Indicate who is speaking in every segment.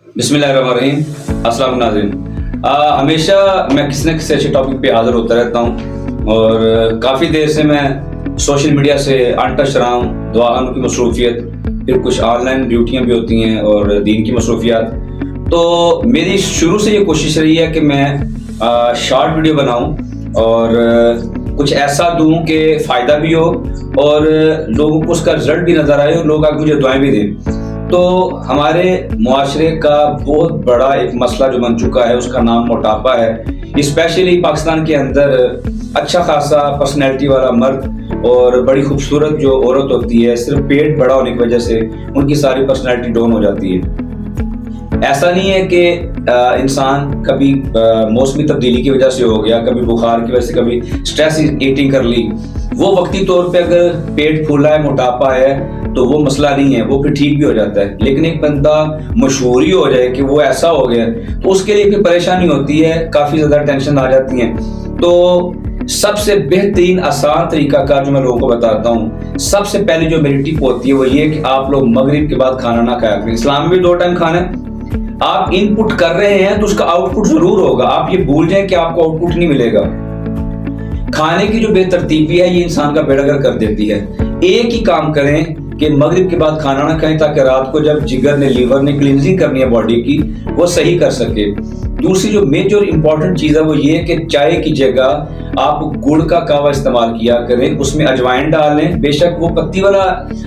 Speaker 1: बिस्मिल्लाहिर्रहमानिर्रहीम। अस्सलाम नाज़रीन, हमेशा मैं किसी न किसी ऐसे टॉपिक पे हाज़िर होता रहता हूँ और काफ़ी देर से मैं सोशल मीडिया से अनटच रहा हूँ। दुआओं की मसरूफियत, फिर कुछ ऑनलाइन ड्यूटियाँ भी होती हैं और दीन की मसरूफियात। तो मेरी शुरू से ये कोशिश रही है कि मैं शॉर्ट वीडियो बनाऊँ और कुछ ऐसा दूँ कि फ़ायदा भी हो और लोगों को उसका रिज़ल्ट भी नज़र आए और लोग आगे मुझे दुआएं भी दें। तो हमारे मुआशरे का बहुत बड़ा एक मसला जो बन चुका है उसका नाम मोटापा है। स्पेशली पाकिस्तान के अंदर अच्छा खासा पर्सनैलिटी वाला मर्द और बड़ी खूबसूरत जो औरत होती है, सिर्फ पेट बड़ा होने की वजह से उनकी सारी पर्सनैलिटी डाउन हो जाती है। ऐसा नहीं है कि इंसान कभी मौसमी तब्दीली की वजह से हो गया, कभी बुखार की वजह से, कभी स्ट्रेस ईटिंग कर ली, वो वक्ती तौर पे अगर पेट फूला है, मोटापा है तो वो मसला नहीं है, वो फिर ठीक भी हो जाता है। लेकिन एक बंदा मशहूर ही हो जाए कि वो ऐसा हो गया तो उसके लिए फिर परेशानी होती है, काफ़ी ज़्यादा टेंशन आ जाती है। तो सबसे बेहतरीन आसान तरीका का जो मैं लोगों को बताता हूँ, सबसे पहले जो मेरी टिप होती है वो ये कि आप लोग मगरिब के बाद खाना ना खाया करें। इस्लाम में भी 2 टाइम खाना है। आप इनपुट कर रहे हैं तो उसका आउटपुट जरूर होगा, आप ये भूल जाएं कि आपको आउटपुट नहीं मिलेगा। खाने की जो बेतरतीबी है ये इंसान का बेड़गर कर देती है। एक ही काम करें कि मगरिब के बाद खाना ना खाएं ताकि रात को जब जिगर ने, लीवर ने क्लींजिंग करनी है बॉडी की, वो सही कर सके। दूसरी जो मेजर इंपॉर्टेंट चीज़ है वो ये है कि चाय की जगह आप गुड़ का कावा इस्तेमाल किया करें, उसमें अजवाइन डाल लें, बेशक वो पत्ती वाला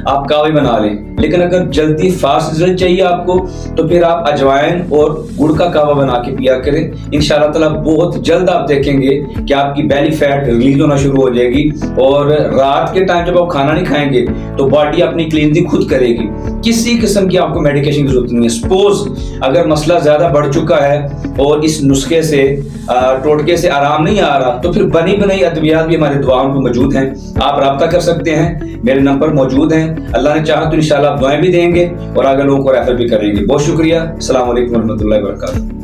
Speaker 1: आप कावा बना लें, लेकिन अगर जल्दी फास्ट रिजल्ट चाहिए आपको तो फिर आप अजवाइन और गुड़ का कावा बना के पिया करें। इंशाअल्लाह ताला बहुत जल्द आप देखेंगे कि आपकी बेली फैट रिलीज होना शुरू हो जाएगी और रात के टाइम जब आप खाना नहीं खाएंगे तो बॉडी अपनी क्लींजिंग खुद करेगी। किसी किस्म की आपको मेडिकेशन की जरूरत नहीं है। सपोज अगर मसला ज्यादा बढ़ चुका है और इस नुस्खे से, टोटके से आराम नहीं आ रहा तो फिर बनी बनाई अद्वियात भी हमारे दुआओं में मौजूद हैं, आप राब्ता कर सकते हैं, मेरे नंबर मौजूद हैं। अल्लाह ने चाहा तो इंशाअल्लाह आप दुआएं भी देंगे और आगे लोगों को रेफर भी करेंगे। बहुत शुक्रिया। अस्सलाम वालेकुम रहमतुल्लाहि व बरकातहू।